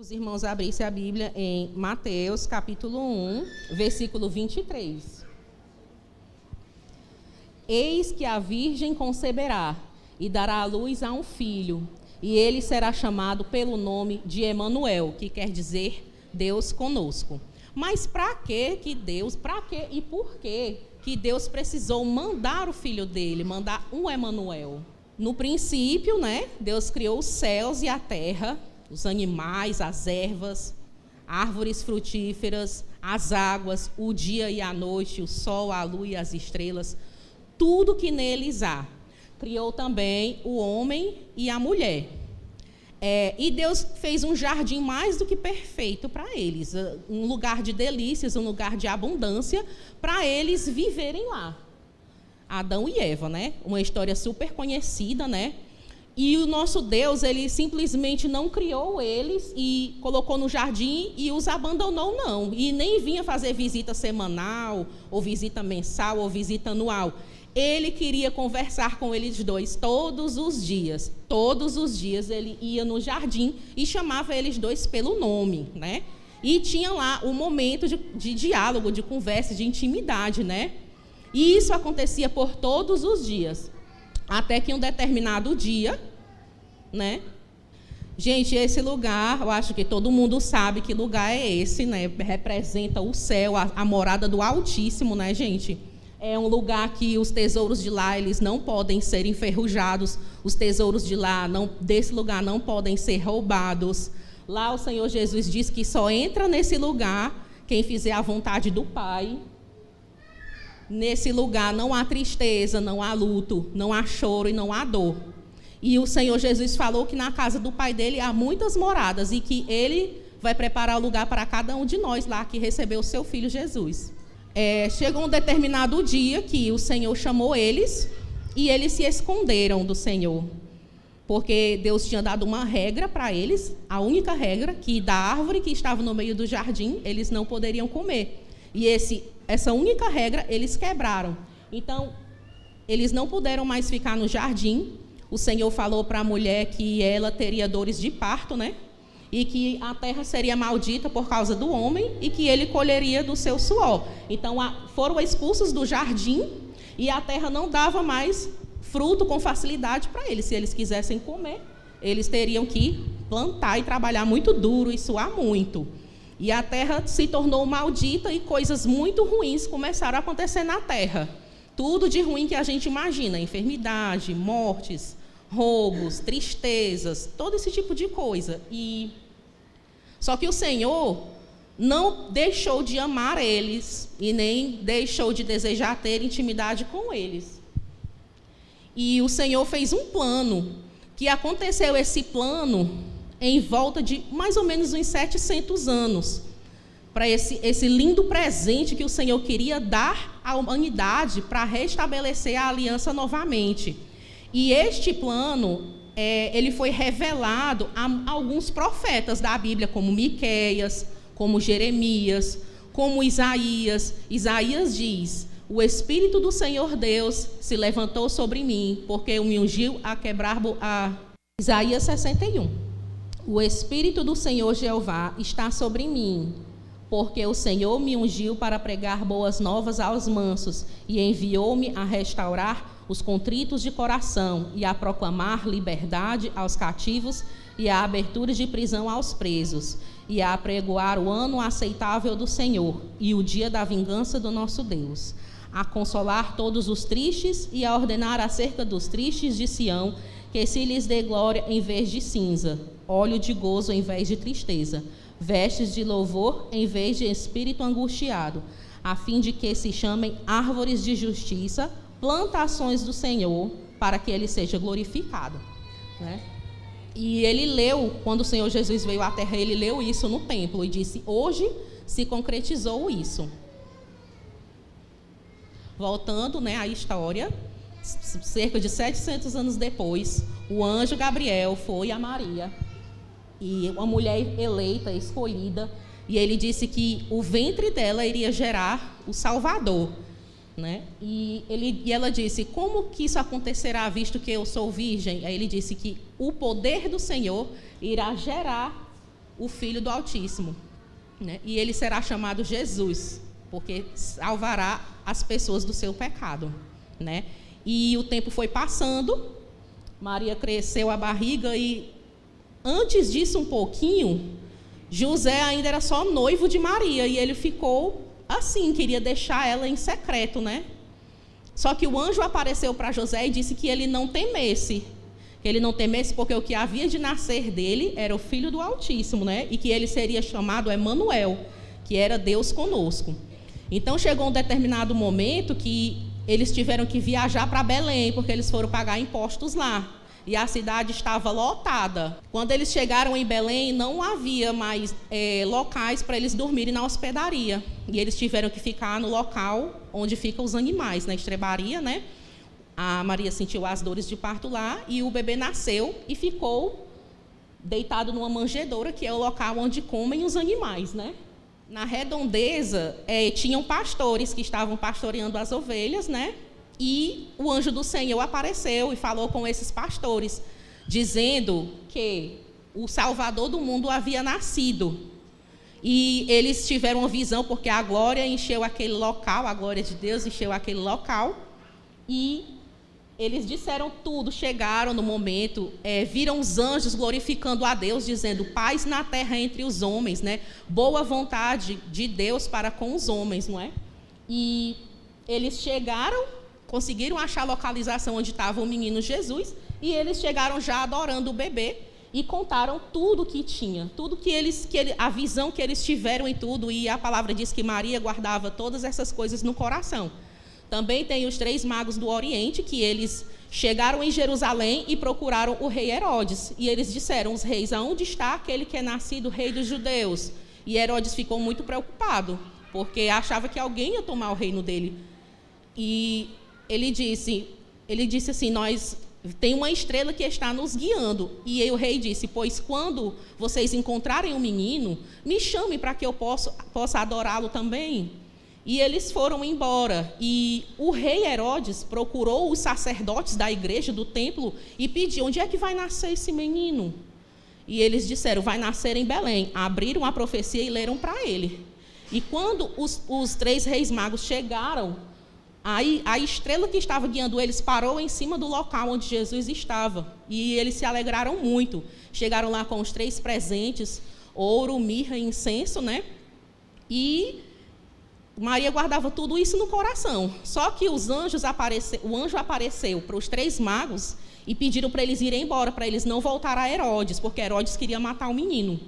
Os irmãos abrissem a Bíblia em Mateus, capítulo 1, versículo 23. Eis que a virgem conceberá e dará à luz a um filho, e ele será chamado pelo nome de Emanuel, que quer dizer Deus conosco. Mas para que e por que Deus precisou mandar o filho dele, mandar um Emanuel? No princípio, Deus criou os céus e a terra, os animais, as ervas, árvores frutíferas, as águas, o dia e a noite, o sol, a lua e as estrelas, tudo que neles há. Criou também o homem e a mulher. E Deus fez um jardim mais do que perfeito para eles, um lugar de delícias, um lugar de abundância, para eles viverem lá. Adão e Eva, uma história super conhecida, E o nosso Deus, ele simplesmente não criou eles e colocou no jardim e os abandonou, não. E nem vinha fazer visita semanal, ou visita mensal, ou visita anual. Ele queria conversar com eles dois todos os dias. Todos os dias ele ia no jardim e chamava eles dois pelo nome, E tinha lá um momento de diálogo, de conversa, de intimidade, E isso acontecia por todos os dias. Até que um determinado dia, Gente, esse lugar, eu acho que todo mundo sabe que lugar é esse, Representa o céu, a morada do Altíssimo, gente? É um lugar que os tesouros de lá, eles não podem ser enferrujados. Os tesouros de lá, desse lugar, não podem ser roubados. Lá o Senhor Jesus diz que só entra nesse lugar quem fizer a vontade do Pai. Nesse lugar não há tristeza, não há luto, não há choro e não há dor. E o Senhor Jesus falou que na casa do Pai dele há muitas moradas e que ele vai preparar o lugar para cada um de nós lá que recebeu o seu Filho Jesus. Chegou um determinado dia que o Senhor chamou eles e eles se esconderam do Senhor. Porque Deus tinha dado uma regra para eles, a única regra, que da árvore que estava no meio do jardim, eles não poderiam comer. E essa única regra eles quebraram. Então, eles não puderam mais ficar no jardim. O Senhor falou para a mulher que ela teria dores de parto, E que a terra seria maldita por causa do homem e que ele colheria do seu suor. Então, foram expulsos do jardim e a terra não dava mais fruto com facilidade para eles. Se eles quisessem comer, eles teriam que plantar e trabalhar muito duro e suar muito. E a terra se tornou maldita e coisas muito ruins começaram a acontecer na terra. Tudo de ruim que a gente imagina, enfermidade, mortes, roubos, tristezas, todo esse tipo de coisa. Só que o Senhor não deixou de amar eles e nem deixou de desejar ter intimidade com eles. E o Senhor fez um plano, que aconteceu esse plano em volta de mais ou menos uns 700 anos, para esse lindo presente que o Senhor queria dar à humanidade para restabelecer a aliança novamente. E este plano, ele foi revelado a alguns profetas da Bíblia, como Miqueias, como Jeremias, como Isaías. Isaías diz: o Espírito do Senhor Deus se levantou sobre mim, porque me ungiu a quebrar... Isaías 61. O Espírito do Senhor Jeová está sobre mim, porque o Senhor me ungiu para pregar boas novas aos mansos e enviou-me a restaurar os contritos de coração e a proclamar liberdade aos cativos e a abertura de prisão aos presos e a apregoar o ano aceitável do Senhor e o dia da vingança do nosso Deus, a consolar todos os tristes e a ordenar acerca dos tristes de Sião que se lhes dê glória em vez de cinza, óleo de gozo em vez de tristeza, vestes de louvor em vez de espírito angustiado, a fim de que se chamem árvores de justiça, plantações do Senhor, para que ele seja glorificado. E ele leu, quando o Senhor Jesus veio à terra, ele leu isso no templo e disse: hoje se concretizou isso. Voltando à história, cerca de 700 anos depois, o anjo Gabriel foi a Maria, e uma mulher eleita, escolhida, e ele disse que o ventre dela iria gerar o Salvador. E ela disse: como que isso acontecerá, visto que eu sou virgem? Aí ele disse que o poder do Senhor irá gerar o Filho do Altíssimo, né? E ele será chamado Jesus, porque salvará as pessoas do seu pecado, né? E o tempo foi passando, Maria cresceu a barriga e, antes disso um pouquinho, José ainda era só noivo de Maria e ele ficou assim, queria deixar ela em secreto, né? Só que o anjo apareceu para José e disse que ele não temesse. Que ele não temesse porque o que havia de nascer dele era o Filho do Altíssimo, né? E que ele seria chamado Emanuel, que era Deus conosco. Então chegou um determinado momento que eles tiveram que viajar para Belém, porque eles foram pagar impostos lá. E a cidade estava lotada. Quando eles chegaram em Belém, não havia mais locais para eles dormirem na hospedaria. E eles tiveram que ficar no local onde ficam os animais, na estrebaria, né? A Maria sentiu as dores de parto lá e o bebê nasceu e ficou deitado numa manjedoura, que é o local onde comem os animais, né? Na redondeza, tinham pastores que estavam pastoreando as ovelhas, né? E o anjo do Senhor apareceu e falou com esses pastores, dizendo que o Salvador do mundo havia nascido. E eles tiveram uma visão, porque a glória encheu aquele local, a glória de Deus encheu aquele local. E eles disseram tudo, chegaram no momento, viram os anjos glorificando a Deus, dizendo, paz na terra entre os homens, né? Boa vontade de Deus para com os homens, não é? E eles chegaram, conseguiram achar a localização onde estava o menino Jesus, e eles chegaram já adorando o bebê, e contaram tudo que tinha, tudo a visão que eles tiveram em tudo, e a palavra diz que Maria guardava todas essas coisas no coração. Também tem os 3 magos do Oriente, que eles chegaram em Jerusalém e procuraram o rei Herodes. E eles disseram, os reis, aonde está aquele que é nascido rei dos judeus? E Herodes ficou muito preocupado, porque achava que alguém ia tomar o reino dele. E ele disse assim, tem uma estrela que está nos guiando. E o rei disse, pois quando vocês encontrarem um menino, me chame para que eu possa adorá-lo também. E eles foram embora, e o rei Herodes procurou os sacerdotes da igreja, do templo, e pediu, onde é que vai nascer esse menino? E eles disseram, vai nascer em Belém. Abriram a profecia e leram para ele. E quando os 3 reis magos chegaram, aí a estrela que estava guiando eles parou em cima do local onde Jesus estava, e eles se alegraram muito. Chegaram lá com os 3 presentes, ouro, mirra e incenso, né? E Maria guardava tudo isso no coração. Só que o anjo apareceu para os 3 magos e pediram para eles irem embora, para eles não voltarem a Herodes, porque Herodes queria matar o menino.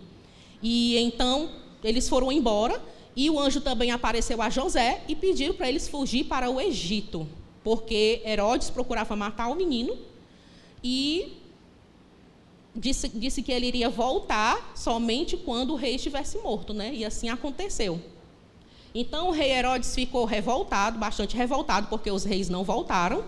E então eles foram embora, e o anjo também apareceu a José e pediram para eles fugir para o Egito, porque Herodes procurava matar o menino e disse que ele iria voltar somente quando o rei estivesse morto, né? E assim aconteceu. Então o rei Herodes ficou revoltado, bastante revoltado, porque os reis não voltaram.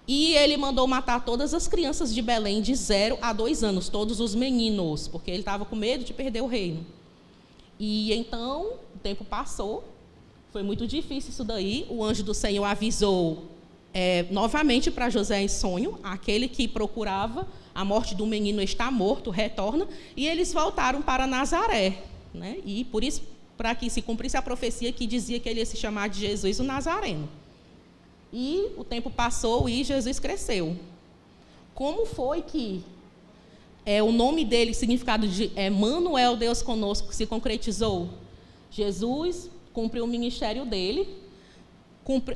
E ele mandou matar todas as crianças de Belém de 0 a 2 anos, todos os meninos, porque ele estava com medo de perder o reino. E então o tempo passou, foi muito difícil isso daí. O anjo do Senhor avisou novamente para José em sonho, aquele que procurava a morte do menino está morto, retorna. E eles voltaram para Nazaré, né? E por isso, para que se cumprisse a profecia que dizia que ele ia se chamar de Jesus o Nazareno. E o tempo passou e Jesus cresceu. Como foi que o nome dele, significado de Emanuel, Deus conosco, se concretizou? Jesus cumpriu o ministério dele,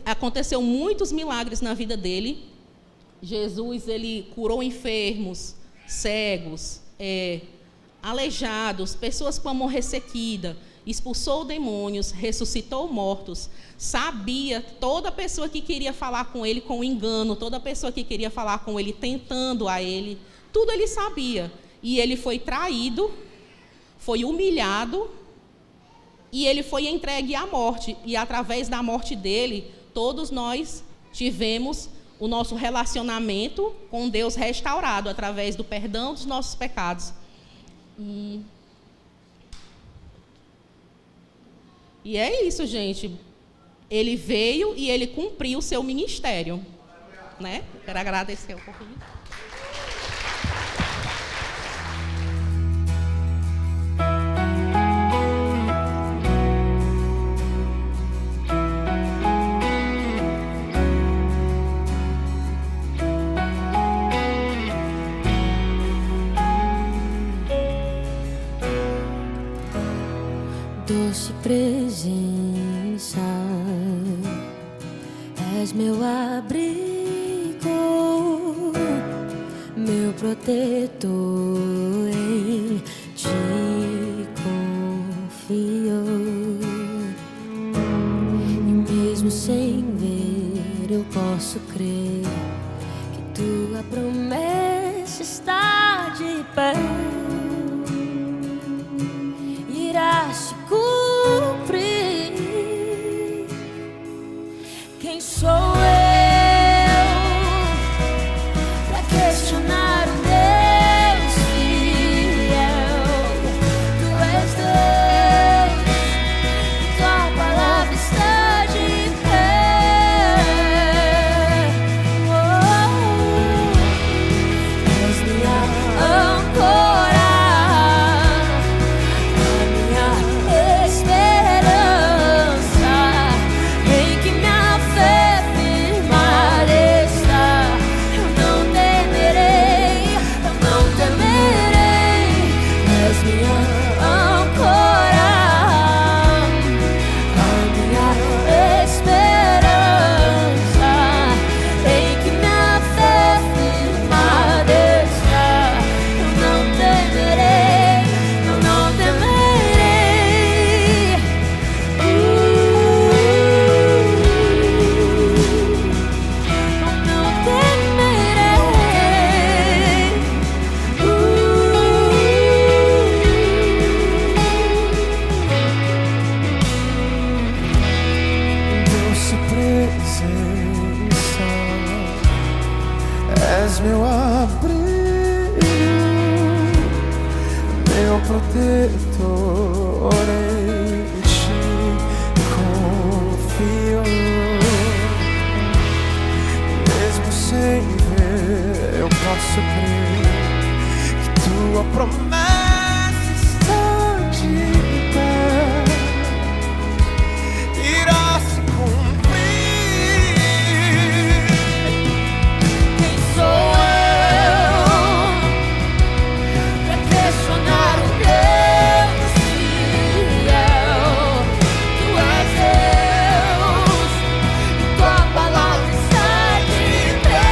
aconteceu muitos milagres na vida dele. Jesus, ele curou enfermos, cegos, aleijados, pessoas com a mão ressequida, expulsou demônios, ressuscitou mortos, sabia toda pessoa que queria falar com ele com engano, toda pessoa que queria falar com ele tentando a ele, tudo ele sabia. E ele foi traído, foi humilhado e ele foi entregue à morte. E através da morte dele, todos nós tivemos o nosso relacionamento com Deus restaurado, através do perdão dos nossos pecados. E é isso, gente. Ele veio e ele cumpriu o seu ministério, né? Quero agradecer um pouquinho. doce presença, és meu abrigo, meu protetor, em ti confio. E mesmo sem ver, eu posso crer que tua promessa está de pé, irá se cumprir. Quem sou eu pra questionar o Deus fiel? Tu és Deus, tua palavra está de pé. És minha âncora, és meu abrigo, meu protetor, em ti confio. Mesmo sem ver, eu posso crer que tua promessa está de pé, irá se cumprir. Quem sou eu pra questionar o Deus fiel? Tu és Deus, tua palavra está de pé.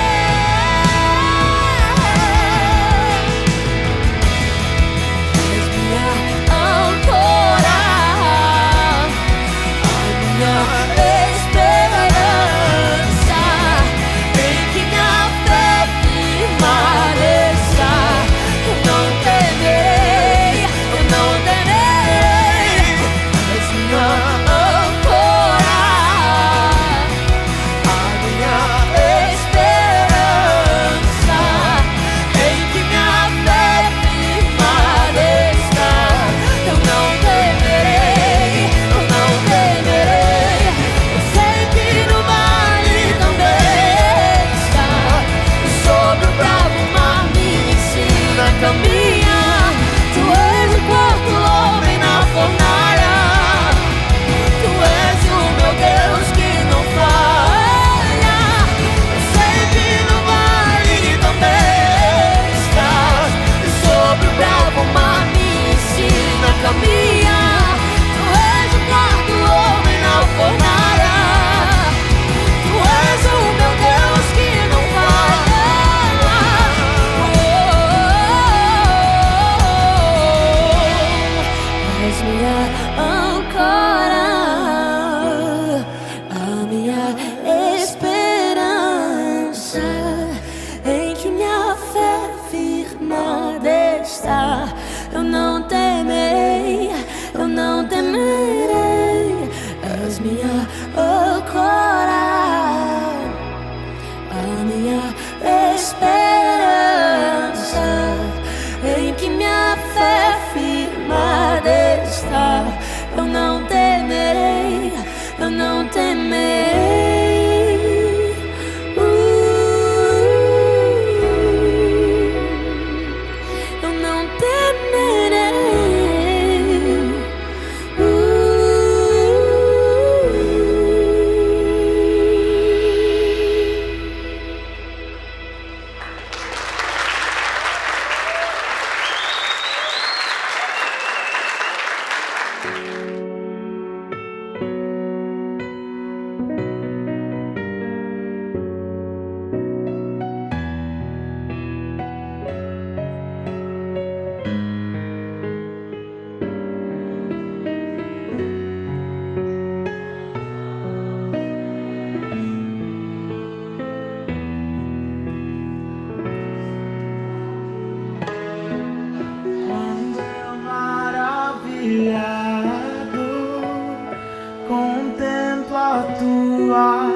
contemplo a tua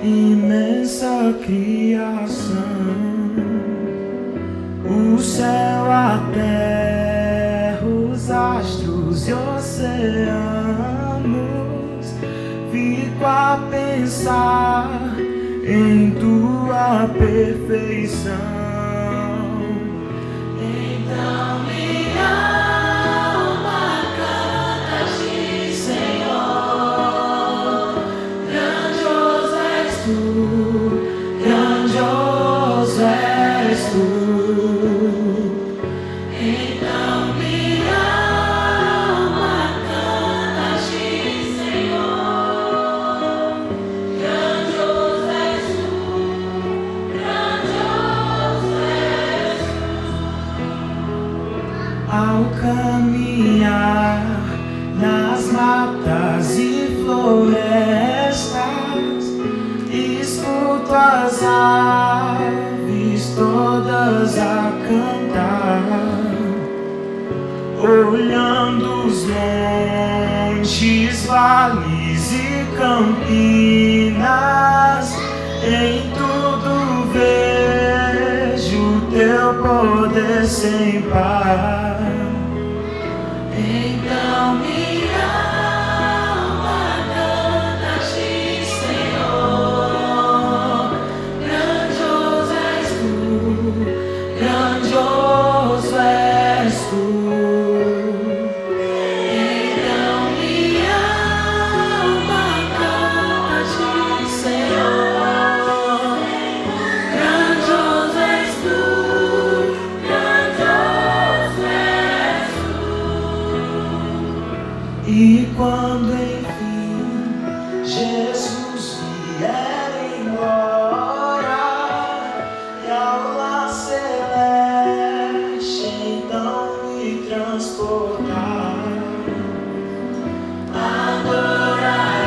imensa criação, o céu, a terra, os astros e oceanos. Fico a pensar em tua perfeição. Então minha alma canta a ti, Senhor. Grandioso és tu, grandioso és tu. Então minha alma canta a ti, Senhor. Grandioso és tu, grandioso és tu. Ao caminhar nas matas e florestas, escuto as aves todas a cantar, olhando os montes, vales e campinas. Em tudo vejo teu poder sem par. Então minha alma canta a ti, Senhor. Grandioso és tu, grandioso és tu. Então minha alma canta a ti, Senhor. Grandioso és tu, grandioso és tu. E quando enfim Jesus vier embora e ao lar celeste então me transportar,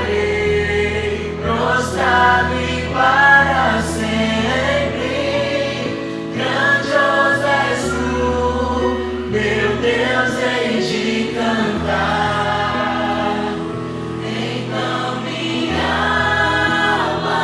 adorarei prostrado e para sempre. Grandioso és tu, meu Deus, hei de cantar. Então minha alma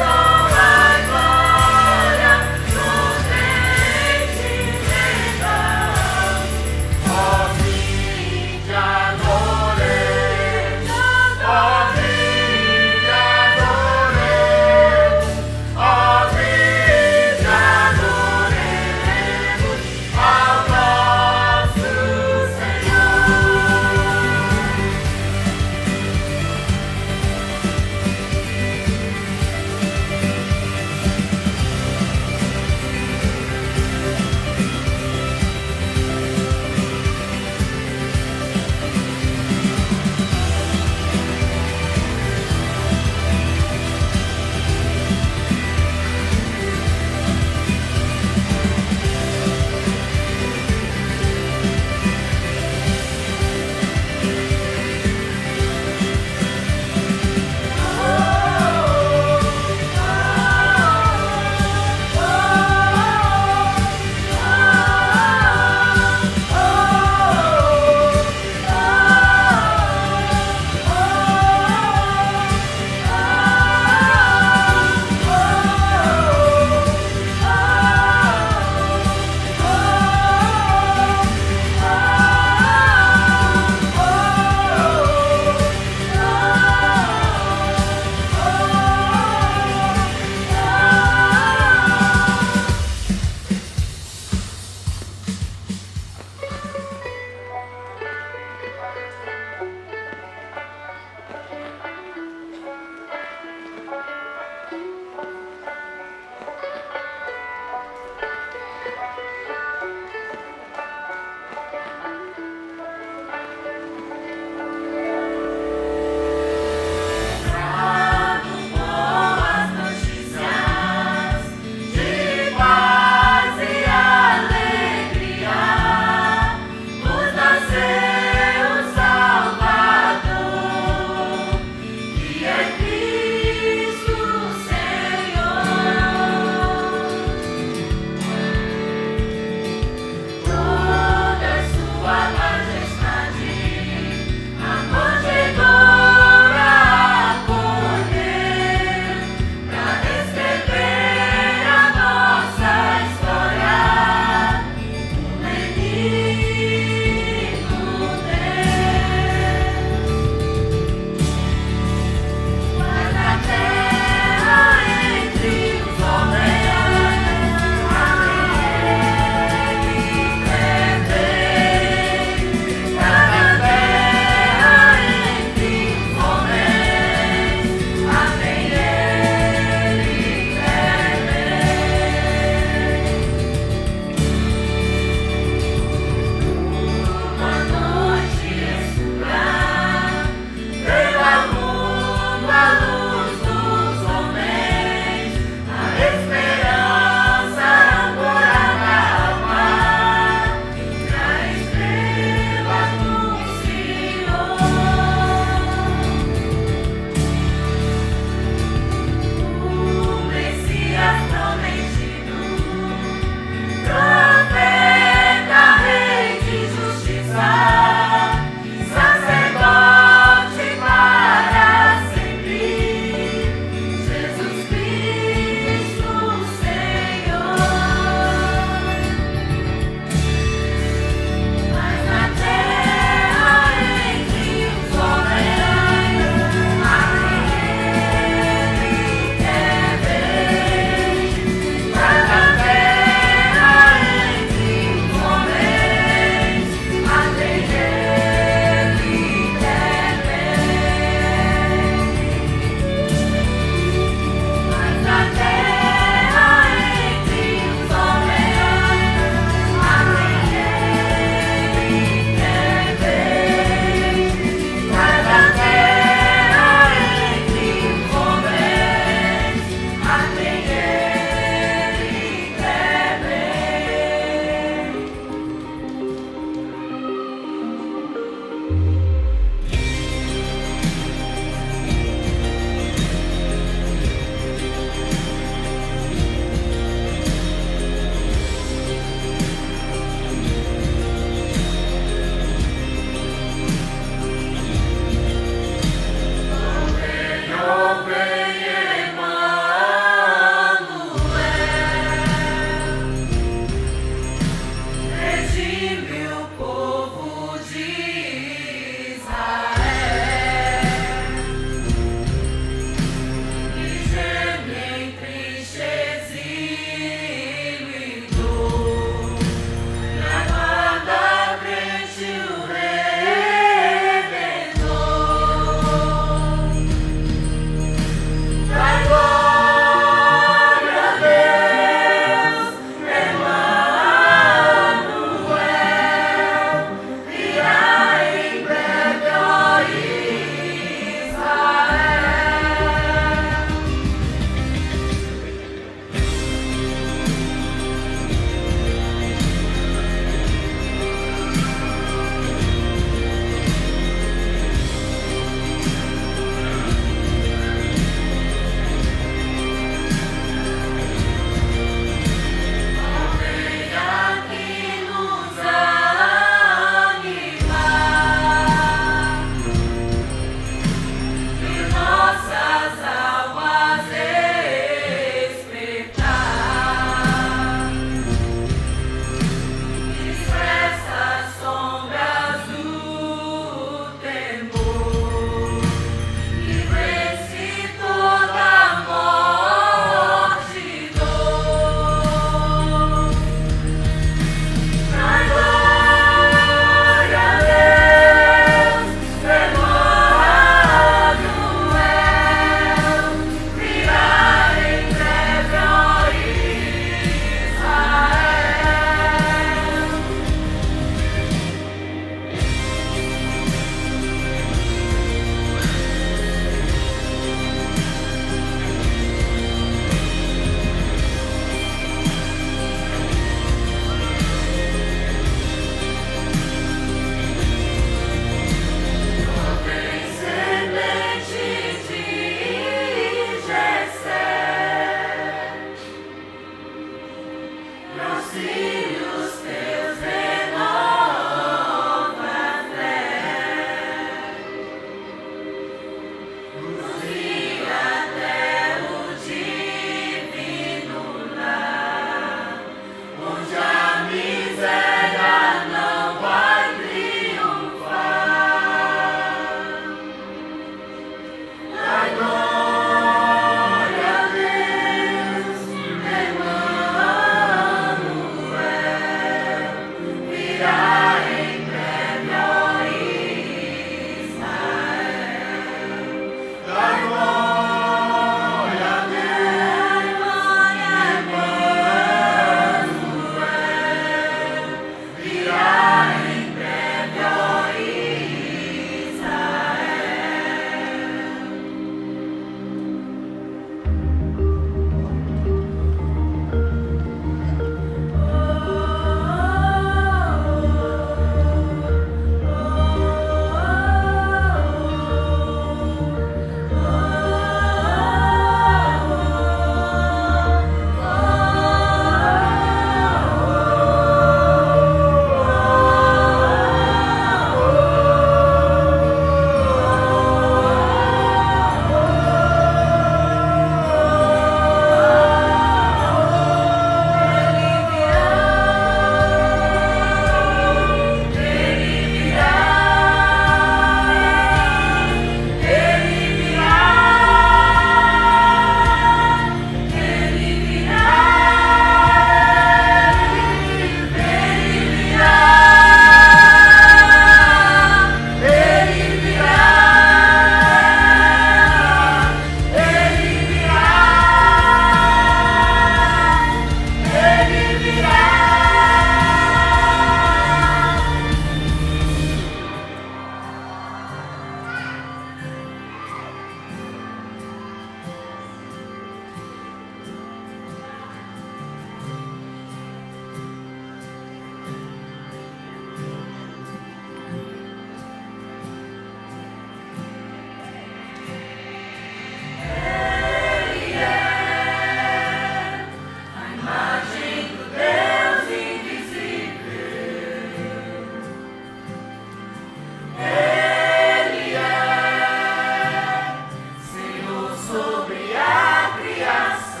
sobre a criação,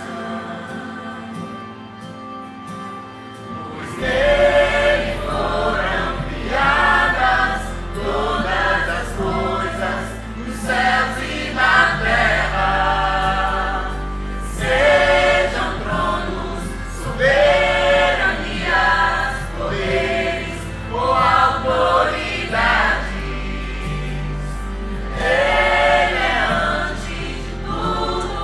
pois nele foram criadas todas as coisas, nos céus e na terra, sejam tronos, soberanias, poderes ou autoridades. Ele é antes de tudo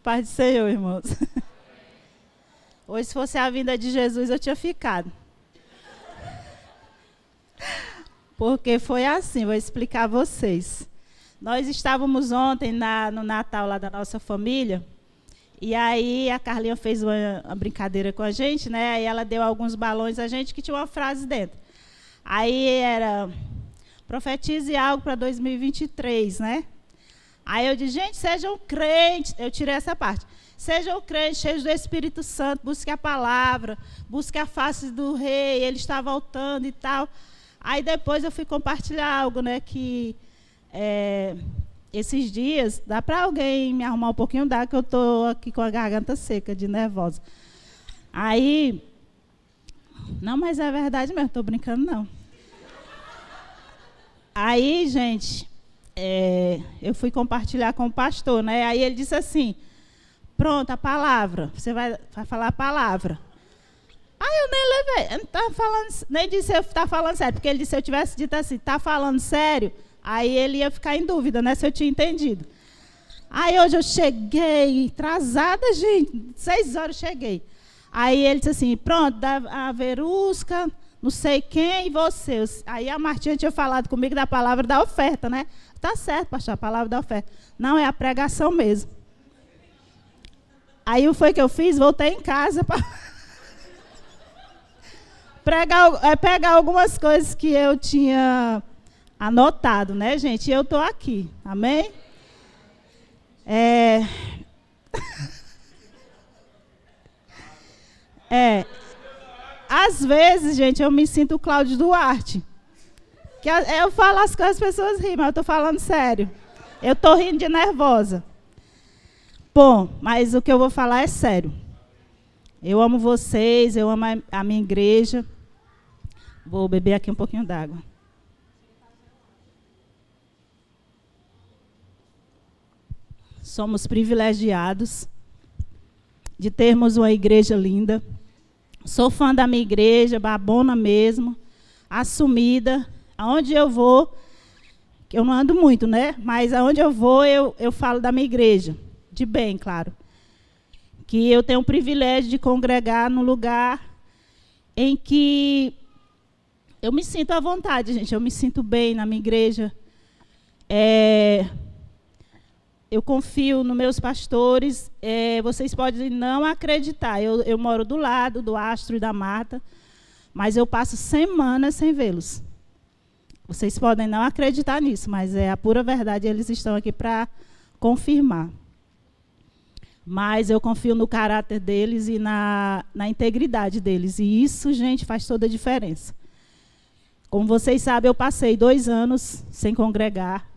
Paz do Senhor, irmãos. Hoje, se fosse a vinda de Jesus, eu tinha ficado. Porque foi assim, vou explicar a vocês. Nós estávamos ontem no Natal lá da nossa família, e aí a Carlinha fez uma brincadeira com a gente, né? Aí ela deu alguns balões a gente que tinha uma frase dentro. Aí era, profetize algo para 2023, né? Aí eu disse, gente, sejam crentes, eu tirei essa parte. Sejam crentes, cheios do Espírito Santo, busque a palavra, busque a face do rei, ele está voltando e tal. Aí depois eu fui compartilhar algo, né, que esses dias, dá para alguém me arrumar um pouquinho d'água, que eu estou aqui com a garganta seca, de nervosa. Aí, não, mas é verdade mesmo, estou brincando não. Aí, gente, eu fui compartilhar com o pastor, né, aí ele disse assim, pronto, a palavra, você vai falar a palavra. Aí eu nem levei, nem disse eu estar falando sério, porque ele disse se eu tivesse dito assim, está falando sério, aí ele ia ficar em dúvida, né, se eu tinha entendido. Aí hoje eu cheguei, atrasada, gente, 6 horas eu cheguei. Aí ele disse assim, pronto, a Verusca, não sei quem e você. Aí a Martinha tinha falado comigo da palavra da oferta, né? Tá certo, pastor, a palavra da oferta. Não, é a pregação mesmo. Aí foi que eu fiz, voltei em casa para... pegar algumas coisas que eu tinha anotado, né, gente? E eu estou aqui, amém? Às vezes, gente, eu me sinto o Cláudio Duarte. Que eu falo as coisas, as pessoas riem, mas eu estou falando sério. Eu estou rindo de nervosa. Bom, mas o que eu vou falar é sério. Eu amo vocês, eu amo a minha igreja. Vou beber aqui um pouquinho d'água. Somos privilegiados de termos uma igreja linda. Sou fã da minha igreja, babona mesmo, assumida. Aonde eu vou, eu não ando muito, né? Mas aonde eu vou, eu falo da minha igreja. De bem, claro. Que eu tenho o privilégio de congregar num lugar em que eu me sinto à vontade, gente. Eu me sinto bem na minha igreja. Eu confio nos meus pastores. Vocês podem não acreditar. Eu moro do lado do Astro e da Marta, mas eu passo semanas sem vê-los. Vocês podem não acreditar nisso, mas é a pura verdade. Eles estão aqui para confirmar. Mas eu confio no caráter deles e na integridade deles. E isso, gente, faz toda a diferença. Como vocês sabem, eu passei 2 anos sem congregar.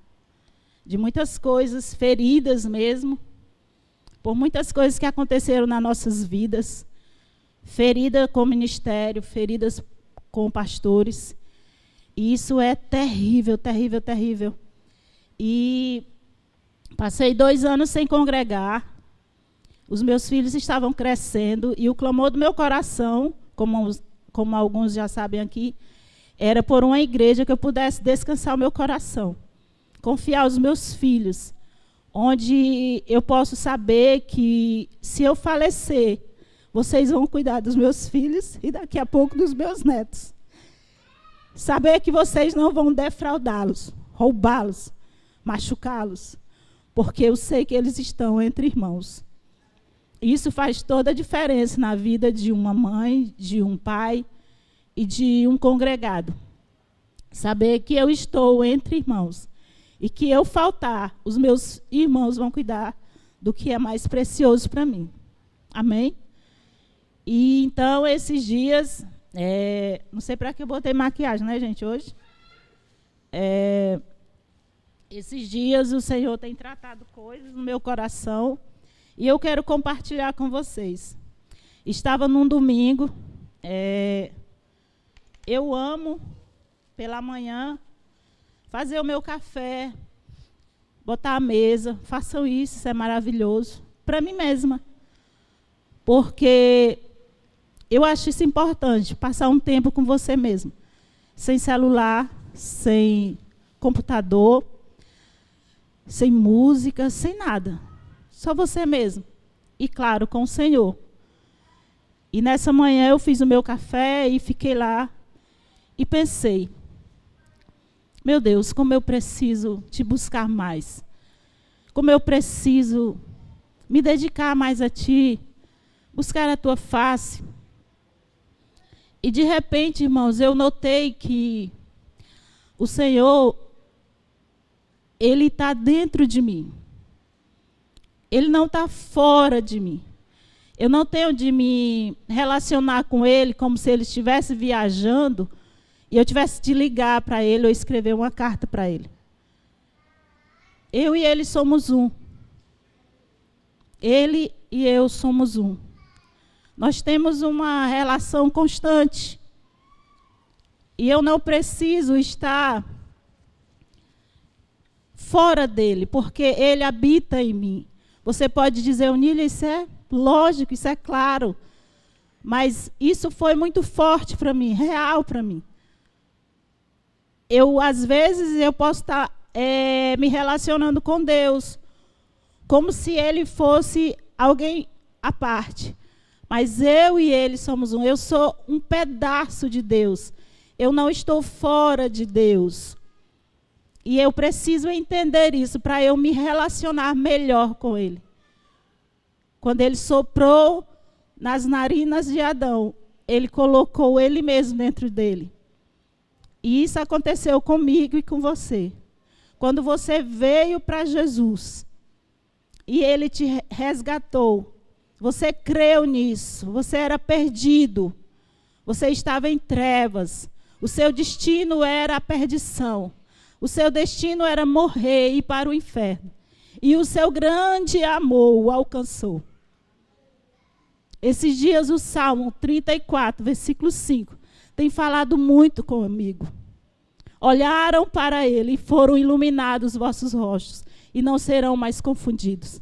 De muitas coisas, feridas mesmo. Por muitas coisas que aconteceram nas nossas vidas. Ferida com o ministério, feridas com pastores. E isso é terrível, terrível, terrível. E passei 2 anos sem congregar. Os meus filhos estavam crescendo e o clamor do meu coração, como alguns já sabem aqui, era por uma igreja que eu pudesse descansar o meu coração, confiar os meus filhos, onde eu posso saber que, se eu falecer, vocês vão cuidar dos meus filhos e daqui a pouco dos meus netos. Saber que vocês não vão defraudá-los, roubá-los, machucá-los, porque eu sei que eles estão entre irmãos. Isso faz toda a diferença na vida de uma mãe, de um pai e de um congregado. Saber que eu estou entre irmãos e que eu faltar, os meus irmãos vão cuidar do que é mais precioso para mim. Amém? E então, esses dias, não sei para que eu botei maquiagem, né, gente, hoje? Esses dias o Senhor tem tratado coisas no meu coração. E eu quero compartilhar com vocês. Estava num domingo. Eu amo, pela manhã, fazer o meu café, botar a mesa. Façam isso, isso é maravilhoso. Para mim mesma. Porque eu acho isso importante, passar um tempo com você mesmo. Sem celular, sem computador, sem música, sem nada. Só você mesmo. e, claro, com o Senhor. E nessa manhã eu fiz o meu café e fiquei lá e pensei, meu Deus, como eu preciso te buscar mais. Como eu preciso me dedicar mais a Ti, buscar a Tua face. E de repente, irmãos, eu notei que o Senhor, Ele está dentro de mim. Ele não está fora de mim. Eu não tenho de me relacionar com Ele como se Ele estivesse viajando e eu tivesse de ligar para Ele ou escrever uma carta para Ele. Eu e Ele somos um. Ele e eu somos um. Nós temos uma relação constante. E eu não preciso estar fora dele, porque ele habita em mim. Você pode dizer, Onília, isso é lógico, isso é claro. Mas isso foi muito forte para mim, real para mim. Às vezes, eu posso estar me relacionando com Deus, como se ele fosse alguém à parte. Mas eu e ele somos um. Eu sou um pedaço de Deus. Eu não estou fora de Deus. E eu preciso entender isso para eu me relacionar melhor com Ele. Quando Ele soprou nas narinas de Adão, Ele colocou Ele mesmo dentro dele. E isso aconteceu comigo e com você. Quando você veio para Jesus e Ele te resgatou, você creu nisso, você era perdido, você estava em trevas, o seu destino era a perdição. O seu destino era morrer e ir para o inferno. E o seu grande amor o alcançou. Esses dias o Salmo 34, versículo 5, tem falado muito comigo. Olharam para ele e foram iluminados os vossos rostos, e não serão mais confundidos.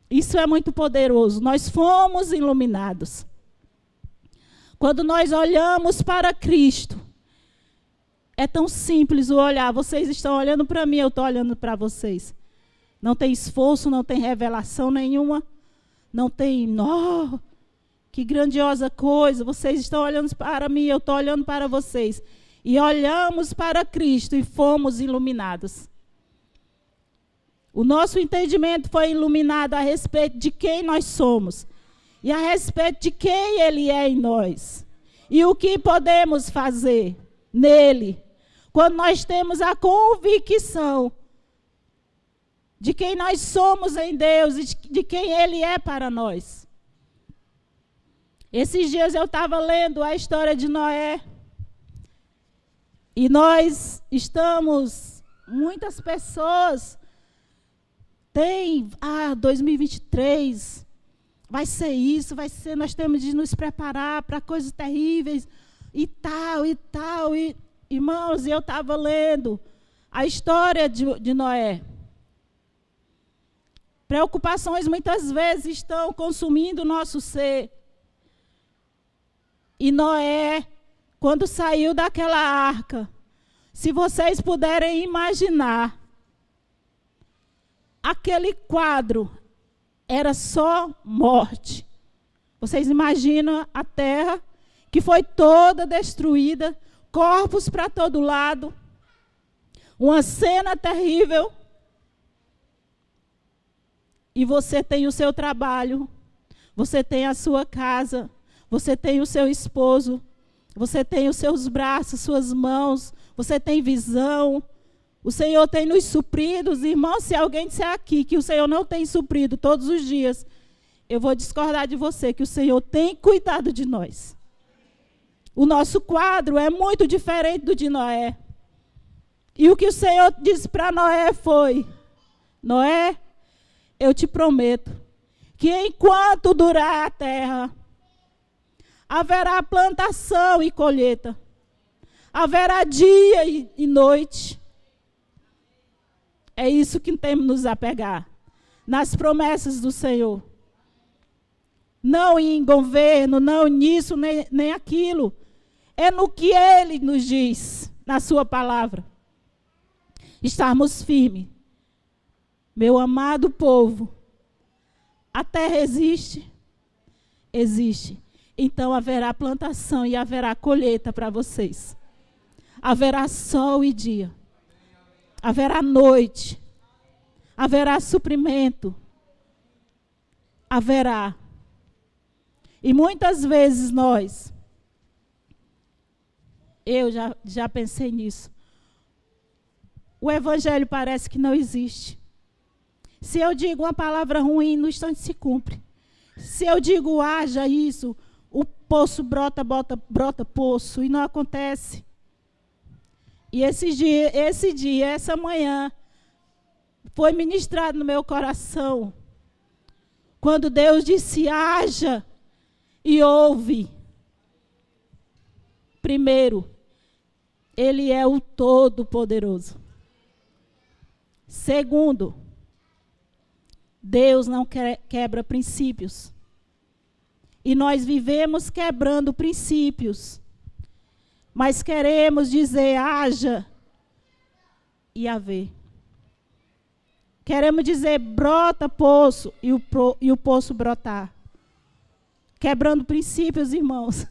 Isso é muito poderoso. Nós fomos iluminados. Quando nós olhamos para Cristo, é tão simples o olhar. Vocês estão olhando para mim, eu estou olhando para vocês. Não tem esforço, não tem revelação nenhuma. Não tem, que grandiosa coisa. Vocês estão olhando para mim, eu estou olhando para vocês. E olhamos para Cristo e fomos iluminados. O nosso entendimento foi iluminado a respeito de quem nós somos. E a respeito de quem Ele é em nós. E o que podemos fazer nele, quando nós temos a convicção de quem nós somos em Deus e de quem Ele é para nós. Esses dias eu estava lendo a história de Noé. E nós estamos, muitas pessoas têm, 2023, vai ser isso, vai ser, nós temos de nos preparar para coisas terríveis, e tal. Irmãos, eu estava lendo a história de Noé. Preocupações muitas vezes estão consumindo o nosso ser. E Noé, quando saiu daquela arca, se vocês puderem imaginar, aquele quadro era só morte. Vocês imaginam a terra que foi toda destruída, corpos para todo lado, uma cena terrível. E você tem o seu trabalho, você tem a sua casa, você tem o seu esposo, você tem os seus braços, suas mãos, você tem visão. O Senhor tem nos suprido. Irmãos, se alguém disser aqui que o Senhor não tem suprido todos os dias, eu vou discordar de você, que o Senhor tem cuidado de nós. O nosso quadro é muito diferente do de Noé. E o que o Senhor disse para Noé foi: Noé, eu te prometo que enquanto durar a terra, haverá plantação e colheita. Haverá dia e noite. É isso que temos nos apegar, nas promessas do Senhor. Não em governo, não nisso, nem aquilo. É no que Ele nos diz, na sua palavra. Estarmos firmes. Meu amado povo, A terra existe? Existe. Então haverá plantação e haverá colheita para vocês. Haverá sol e dia. Haverá noite. Haverá suprimento. Haverá. E muitas vezes eu já pensei nisso. O evangelho parece que não existe. Se eu digo uma palavra ruim, no instante se cumpre. Se eu digo haja isso, o poço brota poço, e não acontece. E esse dia, essa manhã, foi ministrado no meu coração, quando Deus disse haja e ouve. Primeiro, Ele é o Todo-Poderoso. Segundo, Deus não quebra princípios. E nós vivemos quebrando princípios. Mas queremos dizer haja e haver. Queremos dizer brota poço e o poço brotar. Quebrando princípios, irmãos.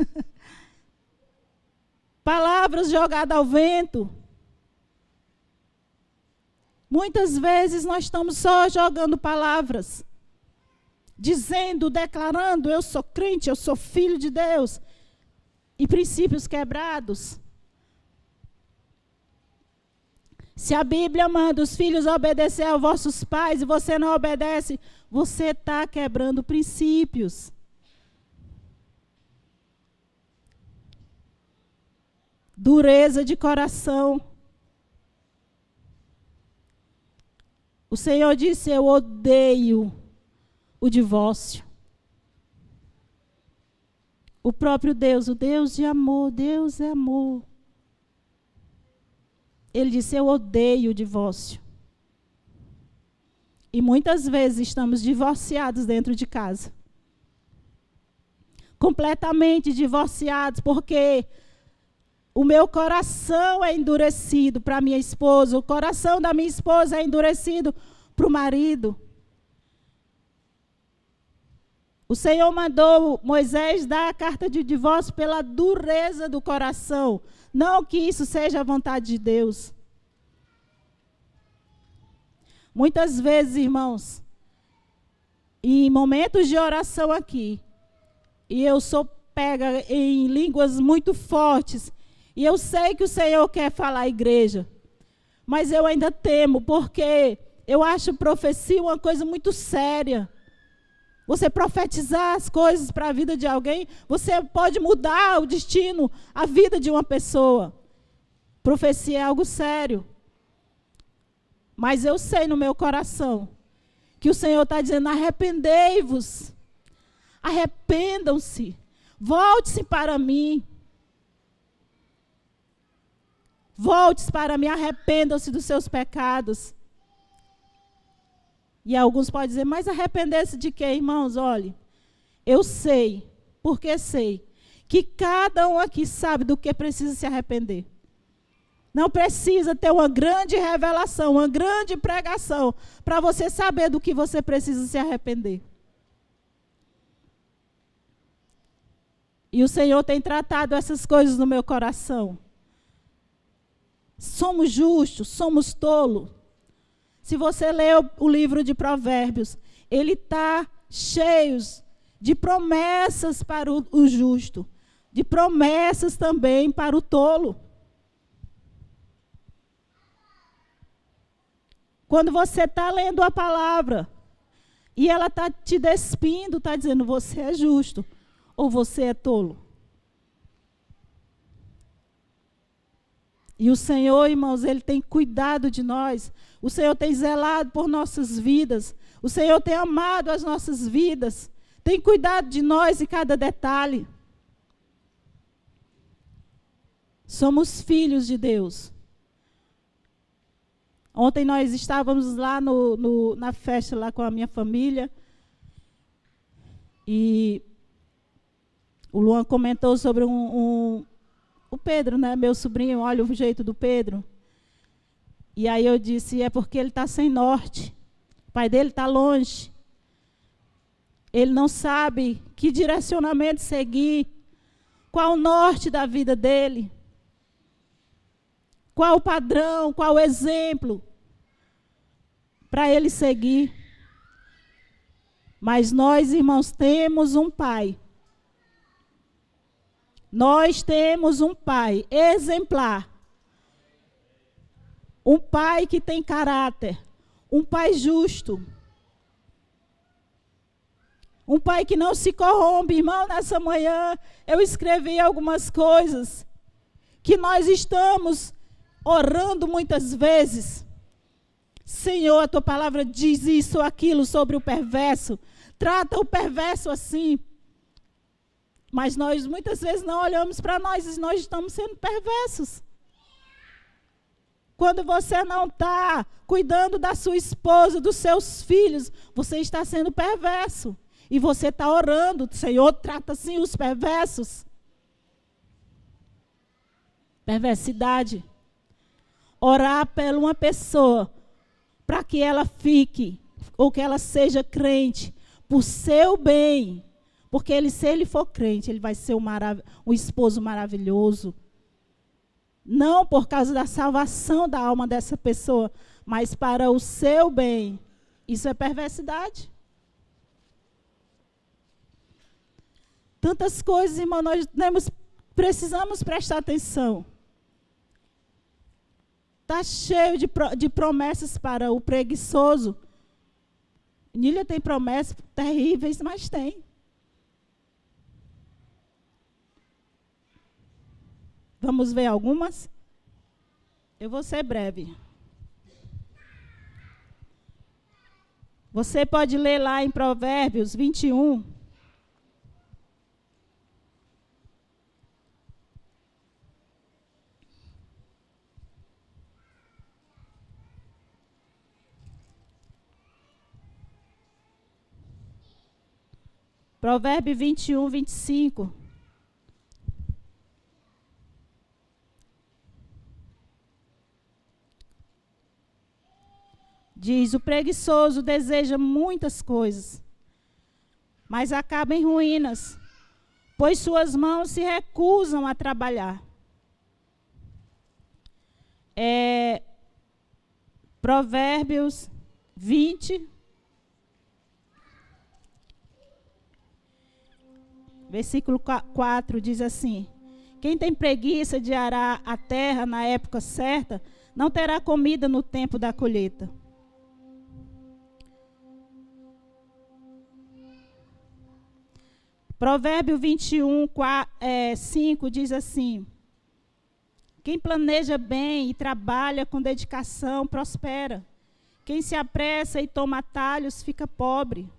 Palavras jogadas ao vento. Muitas vezes nós estamos só jogando palavras. Dizendo, declarando, eu sou crente, eu sou filho de Deus. E princípios quebrados. Se a Bíblia manda os filhos obedecer aos vossos pais e você não obedece, você está quebrando princípios. Dureza de coração. O Senhor disse, eu odeio o divórcio. O próprio Deus, o Deus de amor, Deus é amor. Ele disse, eu odeio o divórcio. E muitas vezes estamos divorciados dentro de casa. Completamente divorciados, porque o meu coração é endurecido para minha esposa, o coração da minha esposa é endurecido para o marido. O Senhor mandou Moisés dar a carta de divórcio pela dureza do coração. Não que isso seja a vontade de Deus. Muitas vezes, irmãos, em momentos de oração aqui, e eu sou pega em línguas muito fortes, e eu sei que o Senhor quer falar à igreja, mas eu ainda temo, porque eu acho profecia uma coisa muito séria. Você profetizar as coisas para a vida de alguém, você pode mudar o destino, a vida de uma pessoa. Profecia é algo sério. Mas eu sei no meu coração que o Senhor está dizendo, arrependei-vos. Arrependam-se. Volte-se para mim. Volte-se para mim, arrependam-se dos seus pecados. E alguns podem dizer, mas arrepender-se de quê, irmãos? Olhe, eu sei, porque sei, que cada um aqui sabe do que precisa se arrepender. Não precisa ter uma grande revelação, uma grande pregação, para você saber do que você precisa se arrepender. E o Senhor tem tratado essas coisas no meu coração. Somos justos, somos tolos. Se você ler o livro de Provérbios, ele está cheio de promessas para o justo, de promessas também para o tolo. Quando você está lendo a palavra, e ela está te despindo, está dizendo, você é justo, ou você é tolo. E o Senhor, irmãos, Ele tem cuidado de nós. O Senhor tem zelado por nossas vidas. O Senhor tem amado as nossas vidas. Tem cuidado de nós em cada detalhe. Somos filhos de Deus. Ontem nós estávamos lá na festa lá com a minha família. E o Luan comentou sobre o Pedro, né, meu sobrinho, olha o jeito do Pedro. E aí eu disse, é porque ele está sem norte. O pai dele está longe. Ele não sabe que direcionamento seguir, qual o norte da vida dele, qual o padrão, qual o exemplo para ele seguir. Mas nós, irmãos, temos um pai. Nós temos um pai exemplar. Um pai que tem caráter. Um pai justo. Um pai que não se corrompe. Irmão, nessa manhã eu escrevi algumas coisas que nós estamos orando muitas vezes. Senhor, a tua palavra diz isso ou aquilo sobre o perverso. Trata o perverso assim. Mas nós muitas vezes não olhamos para nós e nós estamos sendo perversos. Quando você não está cuidando da sua esposa, dos seus filhos, você está sendo perverso. E você está orando, Senhor, trata assim os perversos. Perversidade. Orar por uma pessoa para que ela fique, ou que ela seja crente, por seu bem. Porque se ele for crente, ele vai ser um esposo maravilhoso. Não por causa da salvação da alma dessa pessoa, mas para o seu bem. Isso é perversidade. Tantas coisas, irmão, nós precisamos prestar atenção. Está cheio de promessas para o preguiçoso. Nília tem promessas terríveis, mas tem. Vamos ver algumas? Eu vou ser breve. Você pode ler lá em Provérbios 21. Provérbio 21, 25. Diz, o preguiçoso deseja muitas coisas, mas acaba em ruínas, pois suas mãos se recusam a trabalhar. Provérbios 20, versículo 4, diz assim: quem tem preguiça de arar a terra na época certa, não terá comida no tempo da colheita. Provérbio 21, 5 diz assim: quem planeja bem e trabalha com dedicação, prospera. Quem se apressa e toma atalhos, fica pobre.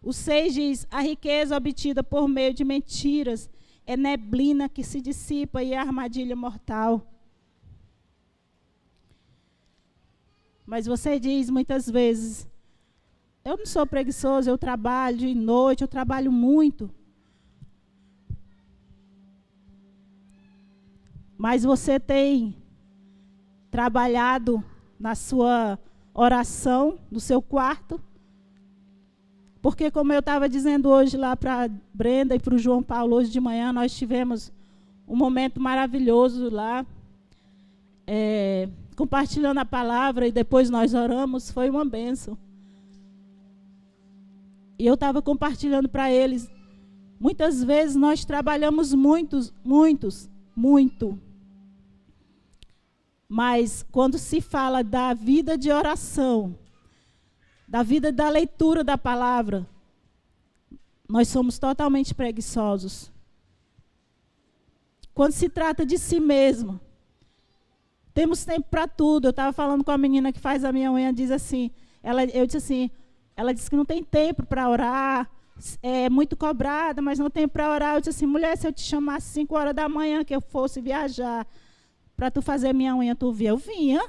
O 6 diz, a riqueza obtida por meio de mentiras é neblina que se dissipa e é armadilha mortal. Mas você diz muitas vezes, eu não sou preguiçoso, eu trabalho de noite, eu trabalho muito. Mas você tem trabalhado na sua oração, no seu quarto? Porque, como eu estava dizendo hoje lá para a Brenda e para o João Paulo, hoje de manhã, nós tivemos um momento maravilhoso lá, compartilhando a palavra, e depois nós oramos, foi uma bênção. E eu estava compartilhando para eles, muitas vezes nós trabalhamos muito. Mas quando se fala da vida de oração, da vida da leitura da palavra, nós somos totalmente preguiçosos. Quando se trata de si mesmo, temos tempo para tudo. Eu estava falando com a menina que faz a minha unha, diz assim, ela disse que não tem tempo para orar, é muito cobrada, mas não tem para orar. Eu disse assim, mulher, se eu te chamasse 5 horas da manhã que eu fosse viajar para tu fazer minha unha, tu via? Eu vinha.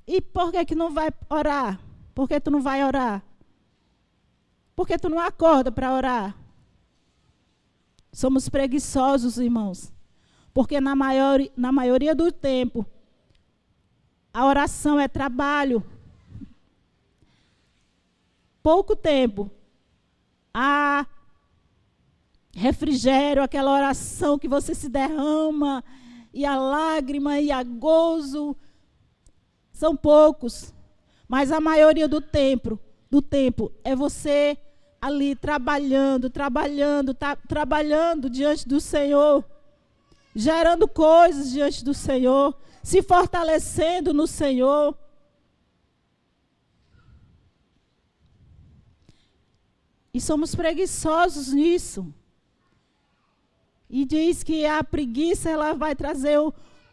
E por que não vai orar? Por que tu não vai orar? Por que tu não acorda para orar? Somos preguiçosos, irmãos. Porque na maioria do tempo, a oração é trabalho. Pouco tempo há refrigério, aquela oração que você se derrama, e a lágrima e a gozo, são poucos. Mas a maioria do tempo é você ali trabalhando diante do Senhor, gerando coisas diante do Senhor, se fortalecendo no Senhor. E somos preguiçosos nisso. E diz que a preguiça ela vai trazer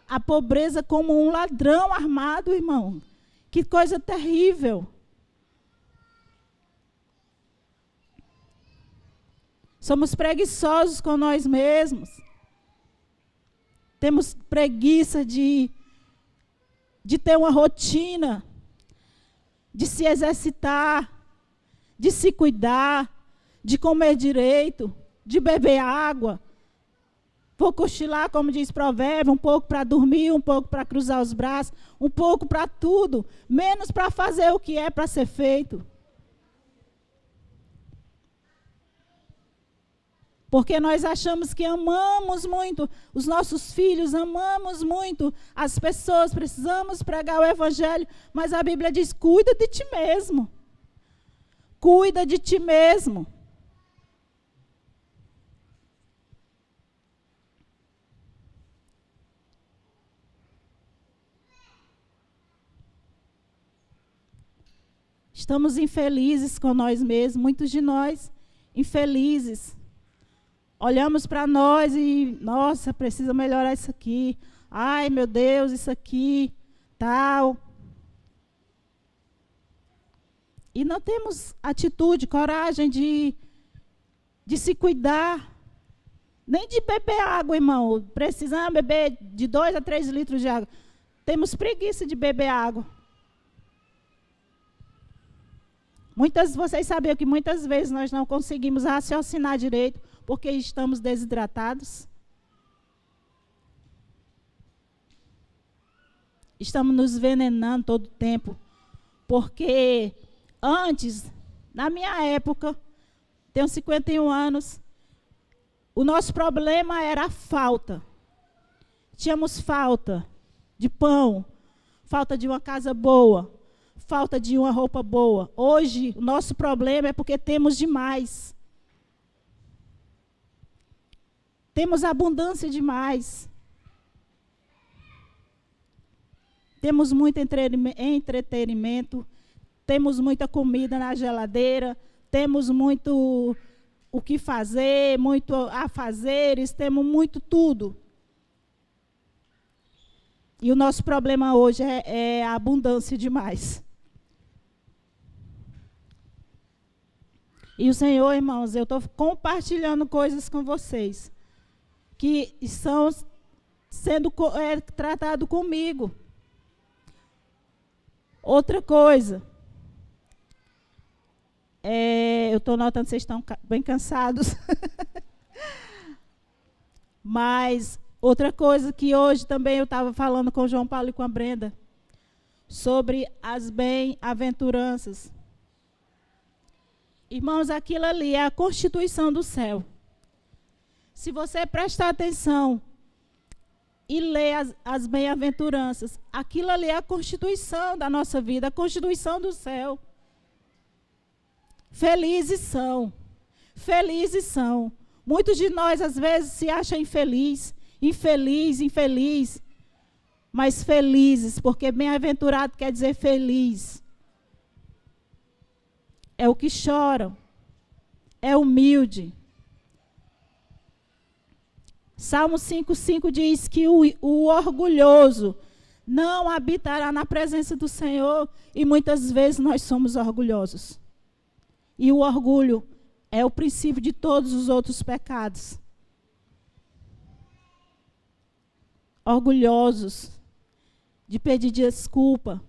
a pobreza como um ladrão armado, irmão. Que coisa terrível. Somos preguiçosos com nós mesmos. Temos preguiça de ter uma rotina, de se exercitar, de se cuidar, de comer direito, de beber água. Vou cochilar, como diz Provérbio, um pouco para dormir, um pouco para cruzar os braços, um pouco para tudo, menos para fazer o que é para ser feito. Porque nós achamos que amamos muito os nossos filhos, amamos muito as pessoas, precisamos pregar o Evangelho, mas a Bíblia diz, cuida de ti mesmo. Cuida de ti mesmo. Estamos infelizes com nós mesmos, muitos de nós infelizes. Olhamos para nós e, nossa, precisa melhorar isso aqui. Ai, meu Deus, isso aqui, tal. E não temos atitude, coragem de se cuidar. Nem de beber água, irmão. Precisamos beber de 2 a 3 litros de água. Temos preguiça de beber água. Vocês sabiam que muitas vezes nós não conseguimos raciocinar direito porque estamos desidratados? Estamos nos envenenando todo o tempo. Porque antes, na minha época, tenho 51 anos, o nosso problema era a falta. Tínhamos falta de pão, falta de uma casa boa, falta de uma roupa boa. Hoje, o nosso problema é porque temos demais. Temos abundância demais. Temos muito entretenimento, temos muita comida na geladeira, temos muito o que fazer, muito afazeres, temos muito tudo. E o nosso problema hoje é a abundância demais. E o Senhor, irmãos, eu estou compartilhando coisas com vocês que estão sendo tratado comigo. Outra coisa, eu estou notando que vocês estão bem cansados. Mas outra coisa que hoje também eu estava falando com o João Paulo e com a Brenda, sobre as bem-aventuranças. Irmãos, aquilo ali é a constituição do céu. Se você prestar atenção e ler as bem-aventuranças, aquilo ali é a constituição da nossa vida, a constituição do céu. Felizes são. Felizes são. Muitos de nós, às vezes, se acham infeliz. Mas felizes, porque bem-aventurado quer dizer feliz. É o que choram. É humilde. Salmo 5,5 diz que o orgulhoso não habitará na presença do Senhor. E muitas vezes nós somos orgulhosos. E o orgulho é o princípio de todos os outros pecados. Orgulhosos de pedir desculpa,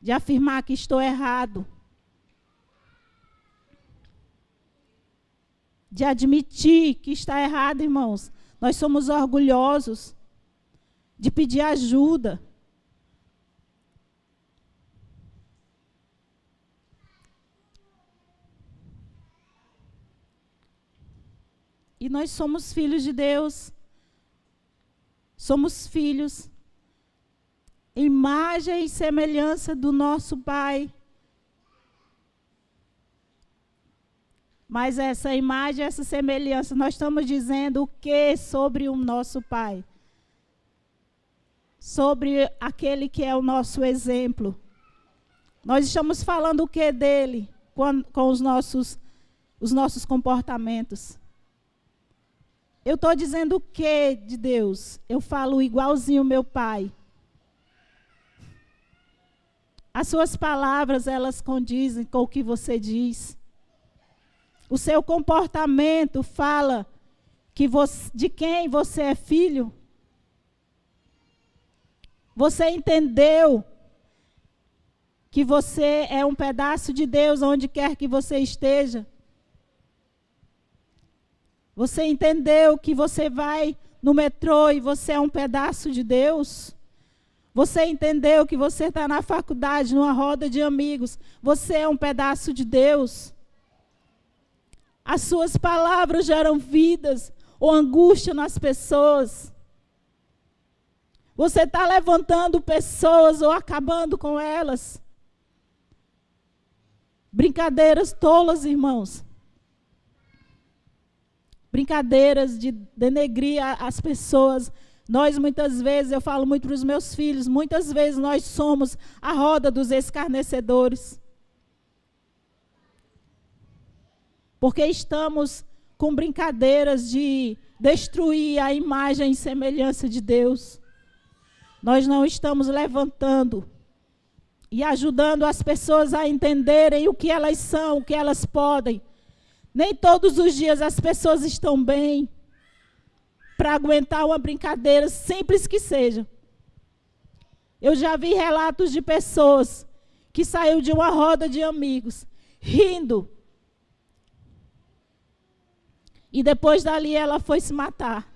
de afirmar que estou errado, de admitir que está errado, irmãos. Nós somos orgulhosos de pedir ajuda. E nós somos filhos de Deus. Somos filhos, imagem e semelhança do nosso Pai. Mas essa imagem, essa semelhança, nós estamos dizendo o que sobre o nosso Pai? Sobre aquele que é o nosso exemplo. Nós estamos falando o que dele com os nossos comportamentos. Eu estou dizendo o que de Deus? Eu falo igualzinho meu Pai. As suas palavras, elas condizem com o que você diz. O seu comportamento fala de quem você é filho. Você entendeu que você é um pedaço de Deus onde quer que você esteja? Você entendeu que você vai no metrô e você é um pedaço de Deus? Você entendeu que você está na faculdade, numa roda de amigos, você é um pedaço de Deus? As suas palavras geram vidas ou angústia nas pessoas? Você está levantando pessoas ou acabando com elas? Brincadeiras tolas, irmãos. Brincadeiras de denegrir as pessoas. Nós, muitas vezes, eu falo muito para os meus filhos, muitas vezes nós somos a roda dos escarnecedores. Porque estamos com brincadeiras de destruir a imagem e semelhança de Deus. Nós não estamos levantando e ajudando as pessoas a entenderem o que elas são, o que elas podem. Nem todos os dias as pessoas estão bem para aguentar uma brincadeira, simples que seja. Eu já vi relatos de pessoas que saíram de uma roda de amigos, rindo. E depois dali ela foi se matar.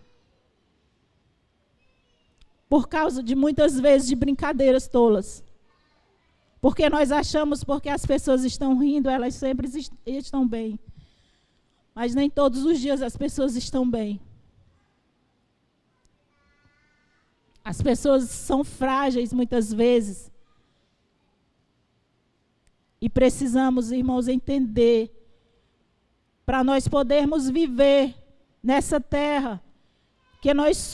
Por causa de muitas vezes de brincadeiras tolas. Porque nós achamos porque as pessoas estão rindo, elas sempre estão bem. Mas nem todos os dias as pessoas estão bem. As pessoas são frágeis muitas vezes. E precisamos, irmãos, entender, para nós podermos viver nessa terra, que nós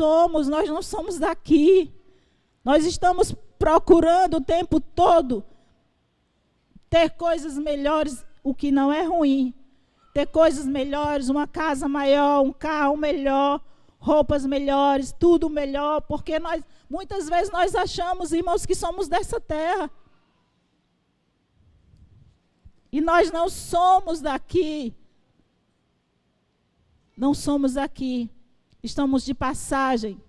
não somos daqui. Nós estamos procurando o tempo todo ter coisas melhores, o que não é ruim. Ter coisas melhores, uma casa maior, um carro melhor, roupas melhores, tudo melhor, porque muitas vezes nós achamos, irmãos, que somos dessa terra. E nós não somos daqui. Não somos daqui. Estamos de passagem.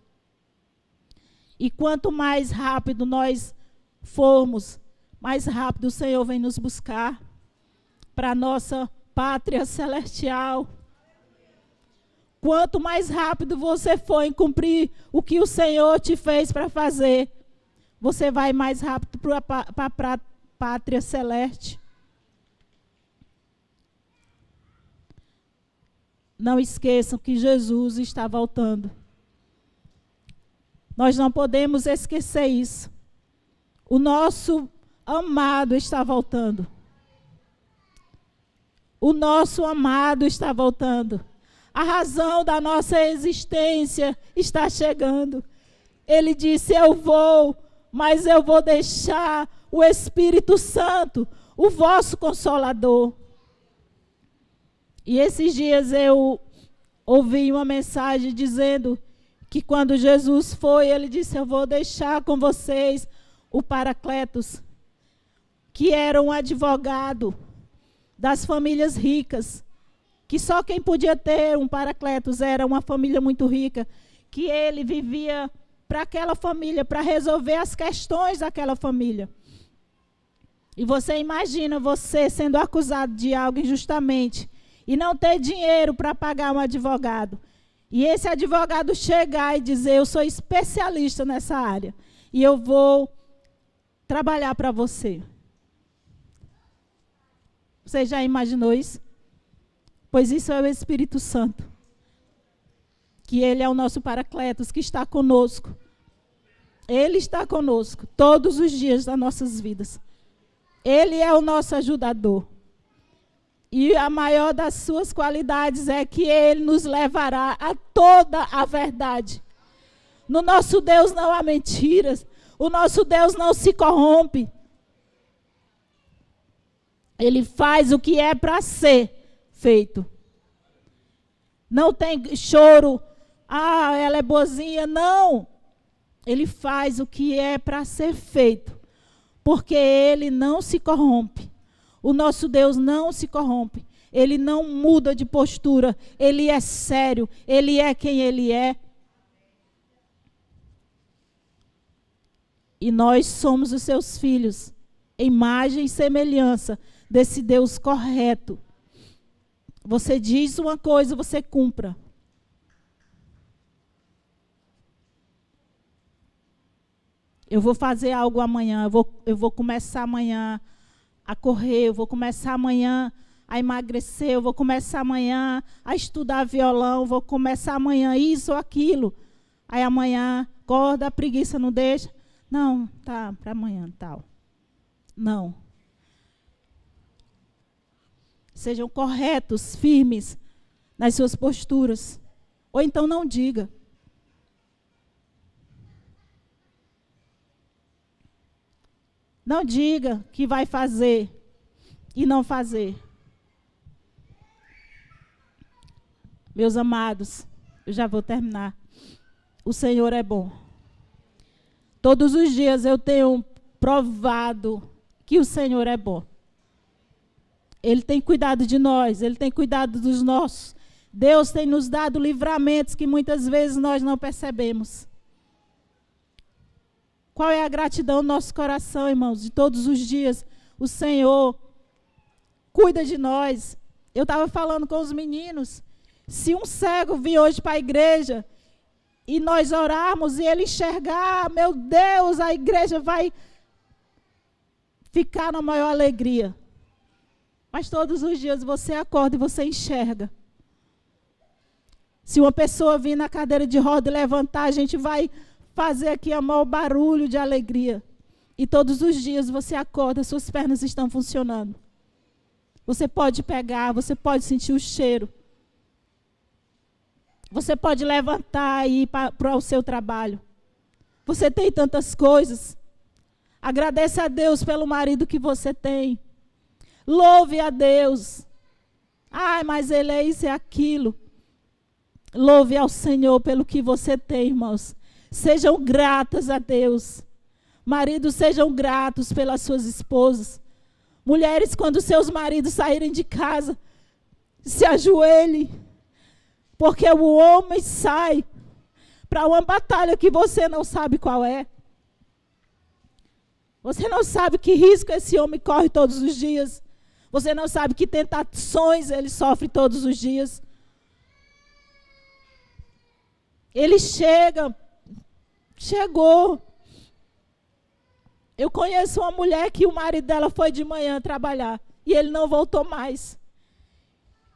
E quanto mais rápido nós formos, mais rápido o Senhor vem nos buscar para a nossa pátria celestial. Quanto mais rápido você for em cumprir o que o Senhor te fez para fazer, você vai mais rápido para a pátria celeste. Não esqueçam que Jesus está voltando. Nós não podemos esquecer isso. O nosso amado está voltando. O nosso amado está voltando. A razão da nossa existência está chegando. Ele disse, eu vou, mas eu vou deixar o Espírito Santo, o vosso Consolador. E esses dias eu ouvi uma mensagem dizendo que quando Jesus foi, ele disse, eu vou deixar com vocês o Paracletos, que era um advogado das famílias ricas, que só quem podia ter um Paracletos era uma família muito rica, que ele vivia para aquela família, para resolver as questões daquela família. E você imagina você sendo acusado de algo injustamente e não ter dinheiro para pagar um advogado. E esse advogado chegar e dizer, eu sou especialista nessa área e eu vou trabalhar para você. Você já imaginou isso? Pois isso é o Espírito Santo. que Ele é o nosso Paracletos, que está conosco. Ele está conosco todos os dias das nossas vidas. Ele é o nosso ajudador. E a maior das suas qualidades é que Ele nos levará a toda a verdade. No nosso Deus não há mentiras. O nosso Deus não se corrompe. Ele faz o que é para ser feito. Não tem choro. Ah, ela é boazinha. Não. Ele faz o que é para ser feito. Porque Ele não se corrompe. O nosso Deus não se corrompe. Ele não muda de postura. Ele é sério. Ele é quem Ele é. E nós somos os seus filhos. Imagem e semelhança desse Deus correto. Você diz uma coisa, você cumpra. Eu vou fazer algo amanhã. Eu vou começar amanhã a correr, eu vou começar amanhã a emagrecer, eu vou começar amanhã a estudar violão, vou começar amanhã isso ou aquilo. Aí amanhã, acorda, a preguiça não deixa. Não, tá, para amanhã, tal. Não. Sejam corretos, firmes nas suas posturas. Ou então não diga. Não diga que vai fazer e não fazer. Meus amados, eu já vou terminar. O Senhor é bom. Todos os dias eu tenho provado que o Senhor é bom. Ele tem cuidado de nós, Ele tem cuidado dos nossos. Deus tem nos dado livramentos que muitas vezes nós não percebemos. Qual é a gratidão do nosso coração, irmãos? De todos os dias, o Senhor cuida de nós. Eu estava falando com os meninos, se um cego vir hoje para a igreja e nós orarmos e ele enxergar, meu Deus, a igreja vai ficar na maior alegria. Mas todos os dias você acorda e você enxerga. Se uma pessoa vir na cadeira de roda e levantar, a gente vai fazer aqui o maior barulho de alegria. E todos os dias você acorda, suas pernas estão funcionando. Você pode pegar, você pode sentir o cheiro. Você pode levantar e ir para o seu trabalho. Você tem tantas coisas. Agradeça a Deus pelo marido que você tem. Louve a Deus. Ai, mas ele é isso e aquilo. Louve ao Senhor pelo que você tem, irmãos. Sejam gratas a Deus. Maridos, sejam gratos pelas suas esposas. Mulheres, quando seus maridos saírem de casa, se ajoelhem. Porque o homem sai para uma batalha que você não sabe qual é. Você não sabe que risco esse homem corre todos os dias. Você não sabe que tentações ele sofre todos os dias. Ele chegou. Eu conheço uma mulher que o marido dela foi de manhã trabalhar e ele não voltou mais.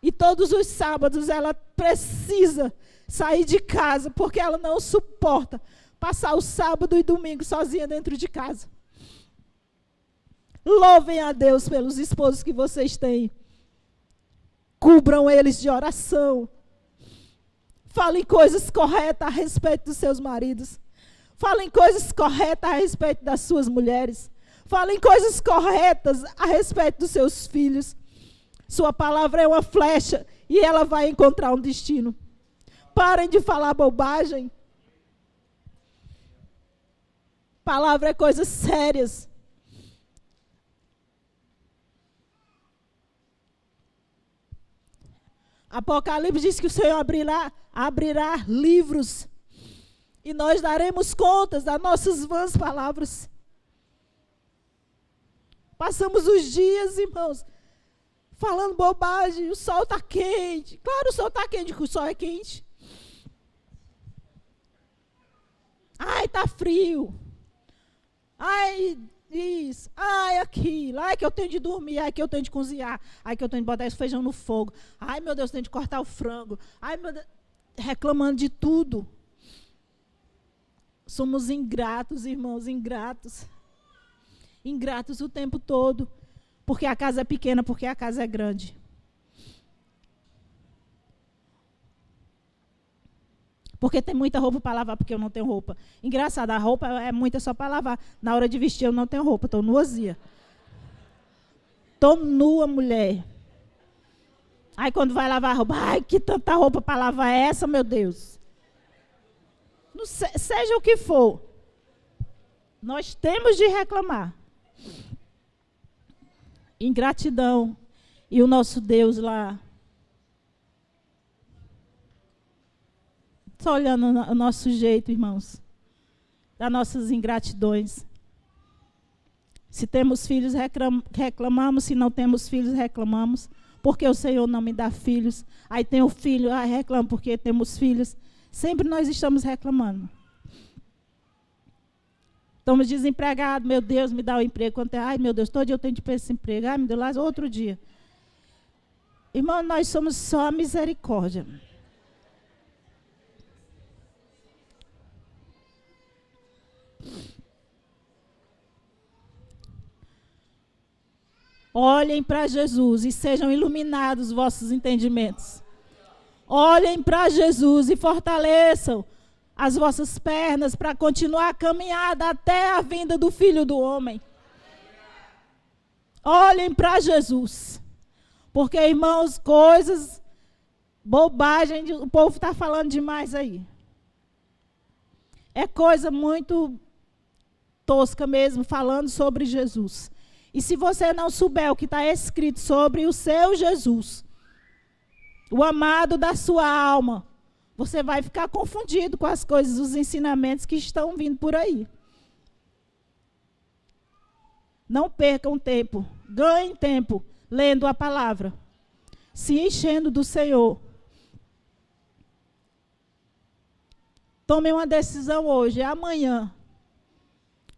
E todos os sábados ela precisa sair de casa porque ela não suporta passar o sábado e domingo sozinha dentro de casa. Louvem a Deus pelos esposos que vocês têm. Cubram eles de oração. Falem coisas corretas a respeito dos seus maridos. Falem coisas corretas a respeito das suas mulheres. Falem coisas corretas a respeito dos seus filhos. Sua palavra é uma flecha e ela vai encontrar um destino. Parem de falar bobagem. Palavra é coisas sérias. Apocalipse diz que o Senhor abrirá livros e nós daremos contas das nossas vãs palavras. Passamos os dias, irmãos, falando bobagem, o sol está quente. Claro, o sol está quente, porque o sol é quente. Ai, está frio. Ai, isso. Ai, aquilo. Ai, que eu tenho de dormir. Ai, que eu tenho de cozinhar. Ai, que eu tenho de botar esse feijão no fogo. Ai, meu Deus, eu tenho de cortar o frango. Ai, meu Deus. reclamando de tudo. Somos ingratos, irmãos, ingratos. Ingratos o tempo todo. Porque a casa é pequena, porque a casa é grande. Porque tem muita roupa para lavar, porque eu não tenho roupa. Engraçado, a roupa é muita só para lavar. Na hora de vestir eu não tenho roupa, estou nuazinha. Estou nua, mulher. Aí quando vai lavar a roupa, ai, que tanta roupa para lavar é essa, meu Deus. Não seja o que for, nós temos de reclamar. Ingratidão. E o nosso Deus lá, só olhando o nosso jeito, irmãos, das nossas ingratidões. Se temos filhos, reclamamos. Se não temos filhos, reclamamos. Porque o Senhor não me dá filhos. Aí tem o filho, reclamo porque temos filhos. Sempre nós estamos reclamando. Estamos desempregados. Meu Deus, me dá um emprego. Ai, meu Deus, todo dia eu tenho de pensar em emprego. Ai, meu Deus, lá outro dia. Irmão, nós somos só a misericórdia. Olhem para Jesus e sejam iluminados os vossos entendimentos. Olhem para Jesus e fortaleçam as vossas pernas para continuar a caminhada até a vinda do Filho do Homem. Olhem para Jesus. Porque, irmãos, coisas, bobagem, o povo está falando demais aí. É coisa muito tosca mesmo, falando sobre Jesus. E se você não souber o que está escrito sobre o seu Jesus, o amado da sua alma, você vai ficar confundido com as coisas, os ensinamentos que estão vindo por aí. Não percam tempo, ganhem tempo lendo a palavra, se enchendo do Senhor. Tome uma decisão hoje, amanhã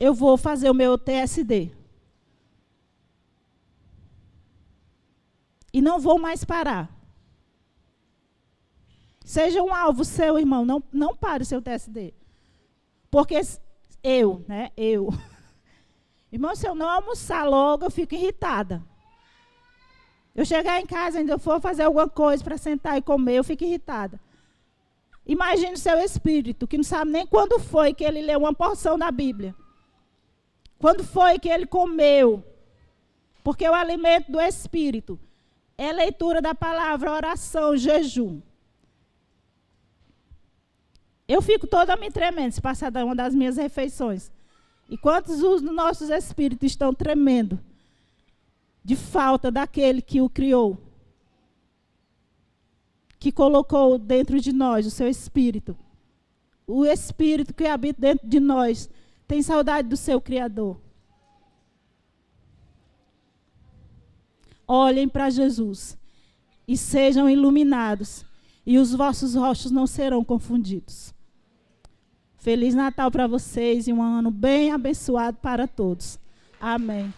eu vou fazer o meu TSD. E não vou mais parar. Seja um alvo seu, irmão, não pare o seu TSD. Porque eu. Irmão, se eu não almoçar logo, eu fico irritada. Eu chegar em casa, ainda for fazer alguma coisa para sentar e comer, eu fico irritada. Imagine o seu espírito, que não sabe nem quando foi que ele leu uma porção da Bíblia. Quando foi que ele comeu. Porque o alimento do espírito é leitura da palavra, oração, jejum. Eu fico toda me tremendo se passar de uma das minhas refeições. E quantos os nossos espíritos estão tremendo de falta daquele que o criou, que colocou dentro de nós o seu espírito. O espírito que habita dentro de nós tem saudade do seu Criador. Olhem para Jesus e sejam iluminados, e os vossos rostos não serão confundidos. Feliz Natal para vocês e um ano bem abençoado para todos. Amém.